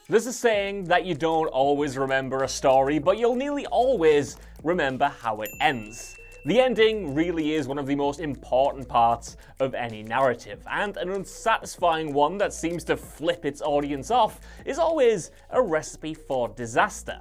There's a saying that you don't always remember a story, but you'll nearly always remember how it ends. The ending really is one of the most important parts of any narrative, and an unsatisfying one that seems to flip its audience off is always a recipe for disaster,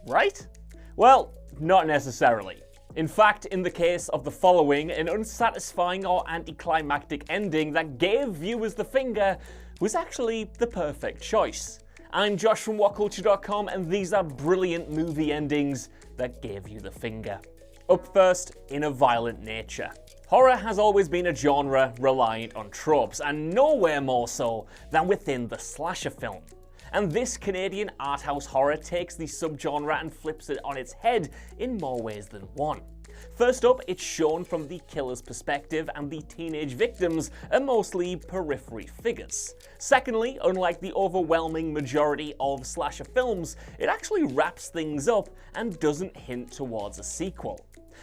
right? Well, not necessarily. In fact, in the case of the following, an unsatisfying or anticlimactic ending that gave viewers the finger was actually the perfect choice. I'm Josh from WhatCulture.com, and these are brilliant movie endings that gave you the finger. Up first, in a violent nature. Horror has always been a genre reliant on tropes, and nowhere more so than within the slasher film. And this Canadian art house horror takes the subgenre and flips it on its head in more ways than one. First up, it's shown from the killer's perspective, and the teenage victims are mostly periphery figures. Secondly, unlike the overwhelming majority of slasher films, it actually wraps things up and doesn't hint towards a sequel.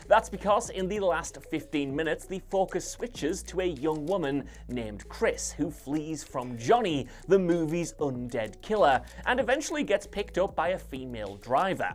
That's because in the last 15 minutes, the focus switches to a young woman named Chris, who flees from Johnny, the movie's undead killer, and eventually gets picked up by a female driver.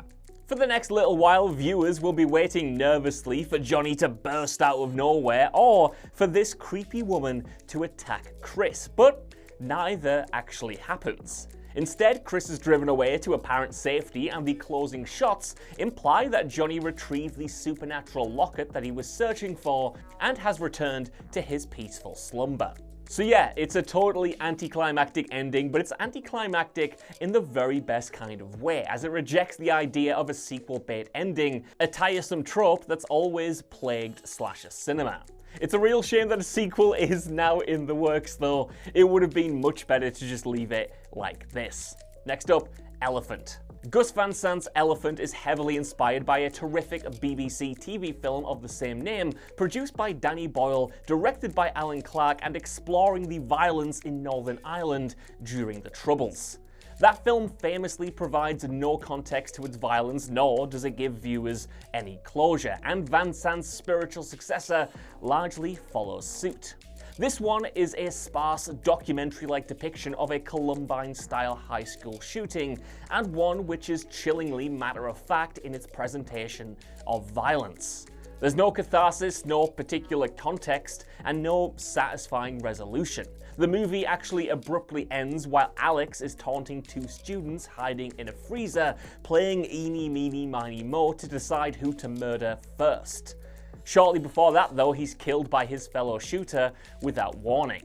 For the next little while, viewers will be waiting nervously for Johnny to burst out of nowhere, or for this creepy woman to attack Chris, but neither actually happens. Instead, Chris is driven away to apparent safety, and the closing shots imply that Johnny retrieved the supernatural locket that he was searching for and has returned to his peaceful slumber. So yeah, it's a totally anticlimactic ending, but it's anticlimactic in the very best kind of way, as it rejects the idea of a sequel bait ending, a tiresome trope that's always plagued slasher cinema. It's a real shame that a sequel is now in the works though. It would have been much better to just leave it like this. Next up, Elephant. Gus Van Sant's Elephant is heavily inspired by a terrific BBC TV film of the same name, produced by Danny Boyle, directed by Alan Clark, and exploring the violence in Northern Ireland during the Troubles. That film famously provides no context to its violence, nor does it give viewers any closure, and Van Sant's spiritual successor largely follows suit. This one is a sparse, documentary-like depiction of a Columbine-style high school shooting, and one which is chillingly matter-of-fact in its presentation of violence. There's no catharsis, no particular context, and no satisfying resolution. The movie actually abruptly ends while Alex is taunting two students hiding in a freezer, playing eeny, meeny, miny, mo to decide who to murder first. Shortly before that, though, he's killed by his fellow shooter without warning.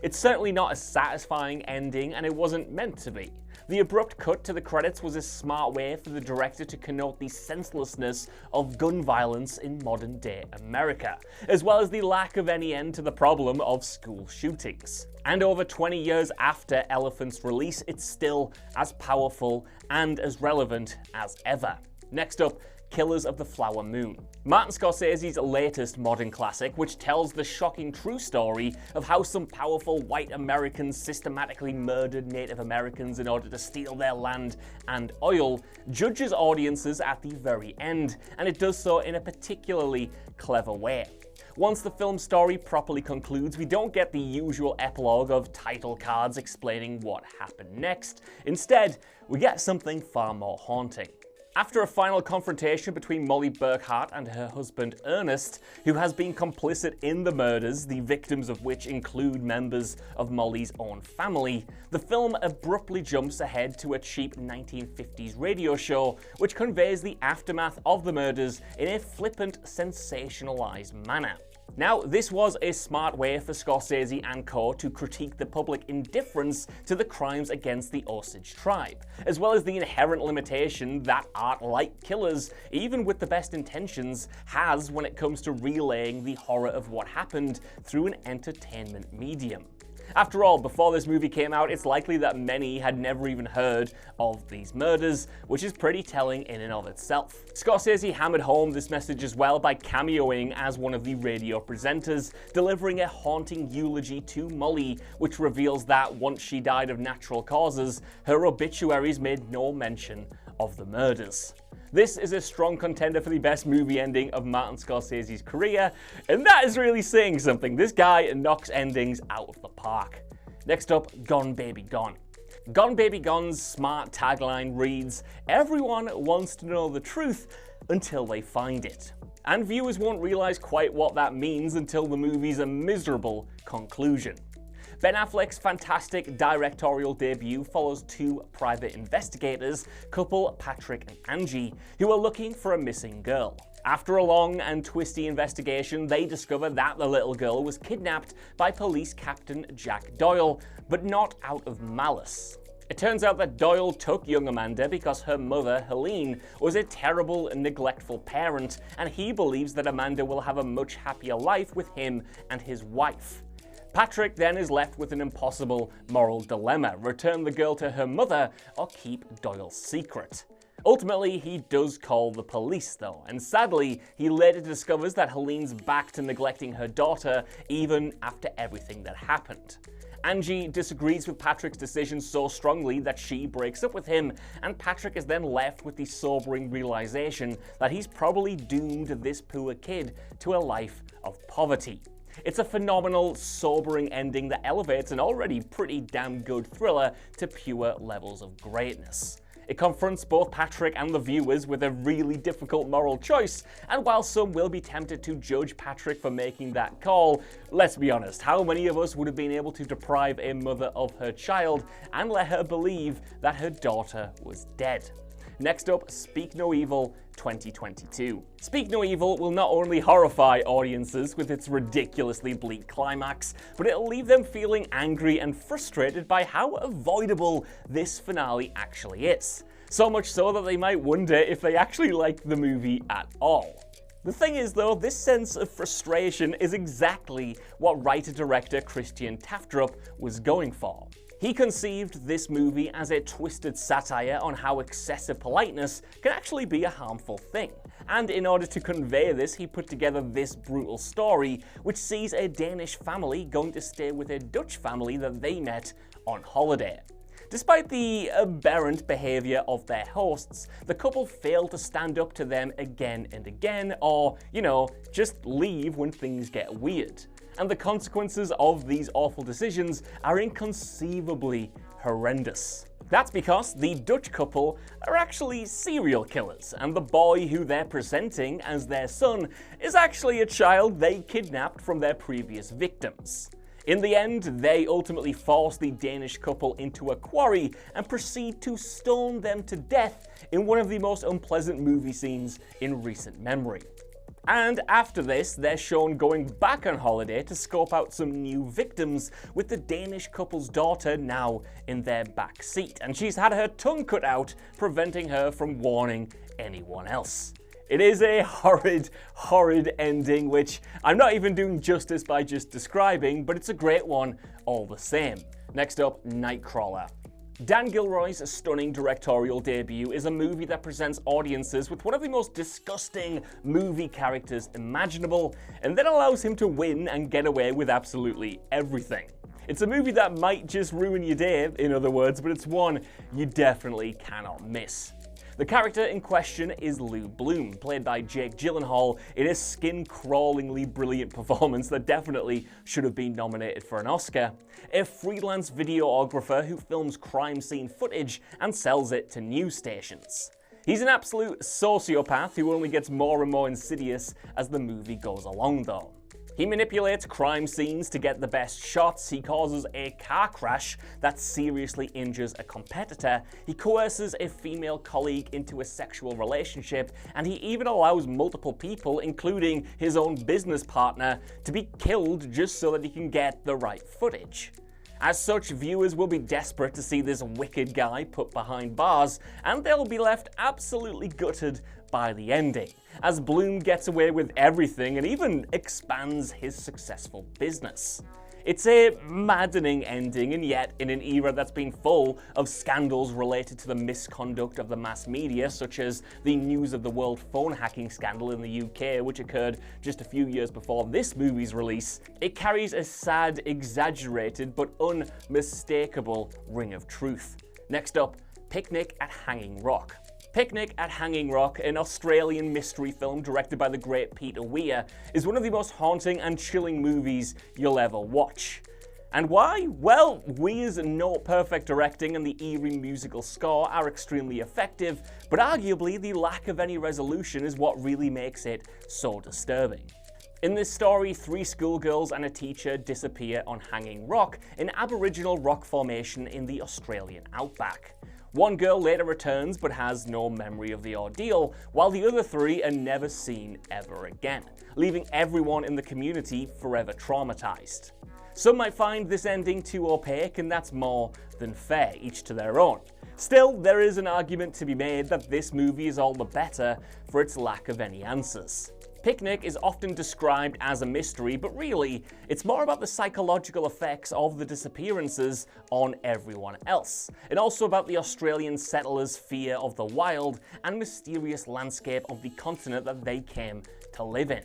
It's certainly not a satisfying ending, and it wasn't meant to be. The abrupt cut to the credits was a smart way for the director to connote the senselessness of gun violence in modern-day America, as well as the lack of any end to the problem of school shootings. And over 20 years after Elephant's release, it's still as powerful and as relevant as ever. Next up, Killers of the Flower Moon. Martin Scorsese's latest modern classic, which tells the shocking true story of how some powerful white Americans systematically murdered Native Americans in order to steal their land and oil, judges audiences at the very end, and it does so in a particularly clever way. Once the film story properly concludes, we don't get the usual epilogue of title cards explaining what happened next. Instead, we get something far more haunting. After a final confrontation between Molly Burkhart and her husband Ernest, who has been complicit in the murders, the victims of which include members of Molly's own family, the film abruptly jumps ahead to a cheap 1950s radio show which conveys the aftermath of the murders in a flippant, sensationalized manner. Now, this was a smart way for Scorsese and co. to critique the public indifference to the crimes against the Osage tribe, as well as the inherent limitation that art like Killers, even with the best intentions, has when it comes to relaying the horror of what happened through an entertainment medium. After all, before this movie came out, it's likely that many had never even heard of these murders, which is pretty telling in and of itself. Scorsese hammered home this message as well by cameoing as one of the radio presenters, delivering a haunting eulogy to Molly, which reveals that once she died of natural causes, her obituaries made no mention of the murders. This is a strong contender for the best movie ending of Martin Scorsese's career, and that is really saying something. This guy knocks endings out of the park. Next up, Gone Baby Gone. Gone Baby Gone's smart tagline reads, "Everyone wants to know the truth until they find it." And viewers won't realise quite what that means until the movie's a miserable conclusion. Ben Affleck's fantastic directorial debut follows two private investigators, couple Patrick and Angie, who are looking for a missing girl. After a long and twisty investigation, they discover that the little girl was kidnapped by police captain Jack Doyle, but not out of malice. It turns out that Doyle took young Amanda because her mother, Helene, was a terrible and neglectful parent, and he believes that Amanda will have a much happier life with him and his wife. Patrick then is left with an impossible moral dilemma: return the girl to her mother or keep Doyle's secret. Ultimately, he does call the police though, and sadly, he later discovers that Helene's back to neglecting her daughter even after everything that happened. Angie disagrees with Patrick's decision so strongly that she breaks up with him, and Patrick is then left with the sobering realization that he's probably doomed this poor kid to a life of poverty. It's a phenomenal, sobering ending that elevates an already pretty damn good thriller to pure levels of greatness. It confronts both Patrick and the viewers with a really difficult moral choice, and while some will be tempted to judge Patrick for making that call, let's be honest, how many of us would have been able to deprive a mother of her child and let her believe that her daughter was dead? Next up, Speak No Evil 2022. Speak No Evil will not only horrify audiences with its ridiculously bleak climax, but it'll leave them feeling angry and frustrated by how avoidable this finale actually is. So much so that they might wonder if they actually liked the movie at all. The thing is though, this sense of frustration is exactly what writer-director Christian Taftrup was going for. He conceived this movie as a twisted satire on how excessive politeness can actually be a harmful thing. And in order to convey this, he put together this brutal story, which sees a Danish family going to stay with a Dutch family that they met on holiday. Despite the aberrant behaviour of their hosts, the couple fail to stand up to them again and again, or, just leave when things get weird. And the consequences of these awful decisions are inconceivably horrendous. That's because the Dutch couple are actually serial killers, and the boy who they're presenting as their son is actually a child they kidnapped from their previous victims. In the end, they ultimately force the Danish couple into a quarry and proceed to stone them to death in one of the most unpleasant movie scenes in recent memory. And after this, they're shown going back on holiday to scope out some new victims, with the Danish couple's daughter now in their back seat, and she's had her tongue cut out, preventing her from warning anyone else. It is a horrid, horrid ending, which I'm not even doing justice by just describing, but it's a great one all the same. Next up, Nightcrawler. Dan Gilroy's stunning directorial debut is a movie that presents audiences with one of the most disgusting movie characters imaginable, and then allows him to win and get away with absolutely everything. It's a movie that might just ruin your day, in other words, but it's one you definitely cannot miss. The character in question is Lou Bloom, played by Jake Gyllenhaal in a skin-crawlingly brilliant performance that definitely should have been nominated for an Oscar. A freelance videographer who films crime scene footage and sells it to news stations. He's an absolute sociopath who only gets more and more insidious as the movie goes along though. He manipulates crime scenes to get the best shots, he causes a car crash that seriously injures a competitor, he coerces a female colleague into a sexual relationship, and he even allows multiple people, including his own business partner, to be killed just so that he can get the right footage. As such, viewers will be desperate to see this wicked guy put behind bars, and they'll be left absolutely gutted by the ending, as Bloom gets away with everything and even expands his successful business. It's a maddening ending, and yet in an era that's been full of scandals related to the misconduct of the mass media, such as the News of the World phone hacking scandal in the UK, which occurred just a few years before this movie's release, it carries a sad, exaggerated, but unmistakable ring of truth. Next up, Picnic at Hanging Rock. Picnic at Hanging Rock, an Australian mystery film directed by the great Peter Weir, is one of the most haunting and chilling movies you'll ever watch. And why? Well, Weir's not perfect directing and the eerie musical score are extremely effective, but arguably the lack of any resolution is what really makes it so disturbing. In this story, 3 schoolgirls and a teacher disappear on Hanging Rock, an Aboriginal rock formation in the Australian outback. One girl later returns but has no memory of the ordeal, while the other 3 are never seen ever again, leaving everyone in the community forever traumatized. Some might find this ending too opaque, and that's more than fair, each to their own. Still, there is an argument to be made that this movie is all the better for its lack of any answers. Picnic is often described as a mystery, but really, it's more about the psychological effects of the disappearances on everyone else, and also about the Australian settlers' fear of the wild and mysterious landscape of the continent that they came to live in.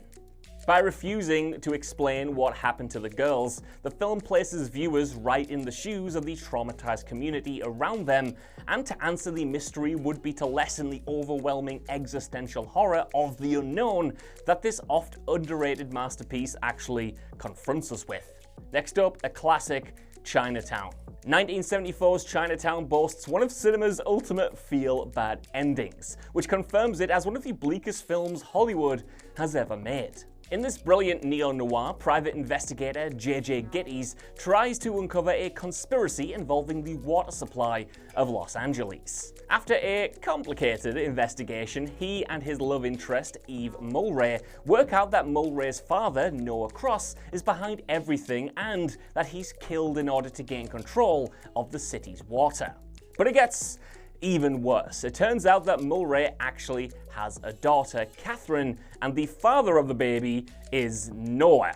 By refusing to explain what happened to the girls, the film places viewers right in the shoes of the traumatized community around them, and to answer the mystery would be to lessen the overwhelming existential horror of the unknown that this oft underrated masterpiece actually confronts us with. Next up, a classic, Chinatown. 1974's Chinatown boasts one of cinema's ultimate feel-bad endings, which confirms it as one of the bleakest films Hollywood has ever made. In this brilliant neo-noir, private investigator J.J. Gittes tries to uncover a conspiracy involving the water supply of Los Angeles. After a complicated investigation, he and his love interest, Eve Mulray, work out that Mulray's father, Noah Cross, is behind everything and that he's killed in order to gain control of the city's water. But it gets even worse. It turns out that Mulray actually has a daughter, Catherine, and the father of the baby is Noah.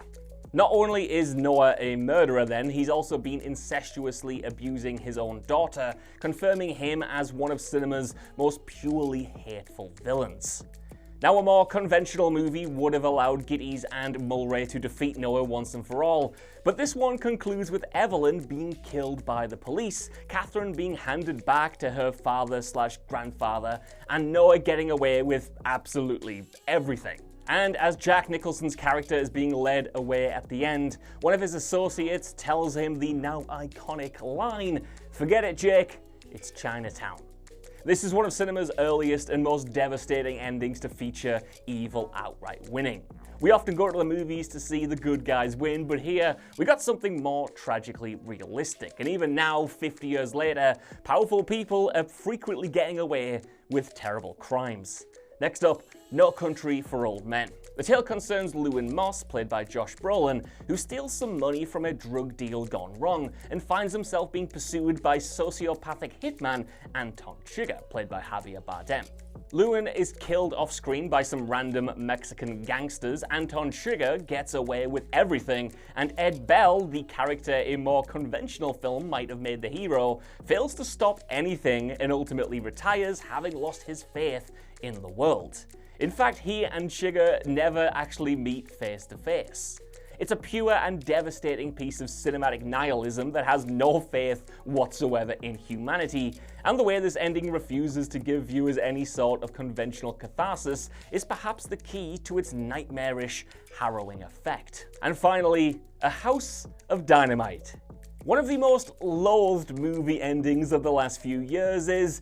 Not only is Noah a murderer then, he's also been incestuously abusing his own daughter, confirming him as one of cinema's most purely hateful villains. Now, a more conventional movie would have allowed Gittes and Mulray to defeat Noah once and for all, but this one concludes with Evelyn being killed by the police, Catherine being handed back to her father/grandfather, and Noah getting away with absolutely everything. And as Jack Nicholson's character is being led away at the end, one of his associates tells him the now iconic line, "Forget it, Jake, it's Chinatown." This is one of cinema's earliest and most devastating endings to feature evil outright winning. We often go to the movies to see the good guys win, but here we got something more tragically realistic. And even now, 50 years later, powerful people are frequently getting away with terrible crimes. Next up, No Country for Old Men. The tale concerns Lewin Moss, played by Josh Brolin, who steals some money from a drug deal gone wrong and finds himself being pursued by sociopathic hitman Anton Chigurh, played by Javier Bardem. Lewin is killed off-screen by some random Mexican gangsters, Anton Chigurh gets away with everything, and Ed Bell, the character a more conventional film might have made the hero, fails to stop anything and ultimately retires, having lost his faith in the world. In fact, he and Chigurh never actually meet face to face. It's a pure and devastating piece of cinematic nihilism that has no faith whatsoever in humanity, and the way this ending refuses to give viewers any sort of conventional catharsis is perhaps the key to its nightmarish, harrowing effect. And finally, A House of Dynamite. One of the most loathed movie endings of the last few years is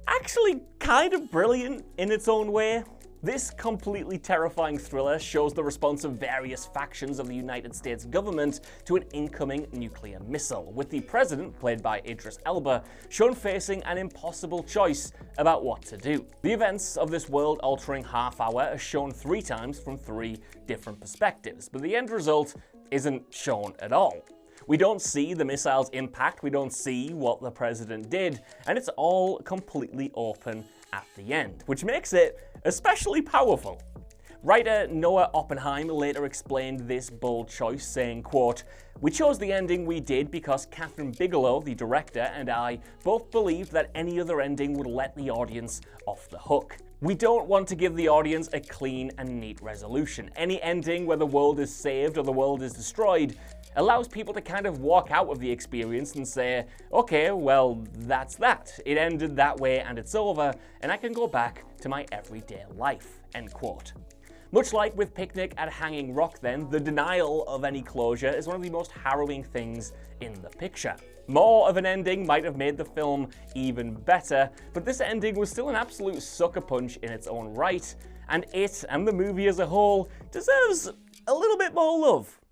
actually kind of brilliant in its own way. This completely terrifying thriller shows the response of various factions of the United States government to an incoming nuclear missile, with the president, played by Idris Elba, shown facing an impossible choice about what to do. The events of this world-altering half-hour are shown 3 times from 3 different perspectives, but the end result isn't shown at all. We don't see the missile's impact, we don't see what the president did, and it's all completely open at the end, which makes it especially powerful. Writer Noah Oppenheim later explained this bold choice, saying, quote, "We chose the ending we did because Catherine Bigelow, the director, and I both believed that any other ending would let the audience off the hook. We don't want to give the audience a clean and neat resolution. Any ending where the world is saved or the world is destroyed allows people to kind of walk out of the experience and say, okay, well, that's that. It ended that way and it's over, and I can go back to my everyday life," end quote. Much like with Picnic at Hanging Rock then, the denial of any closure is one of the most harrowing things in the picture. More of an ending might have made the film even better, but this ending was still an absolute sucker punch in its own right, and it, and the movie as a whole, deserves a little bit more love.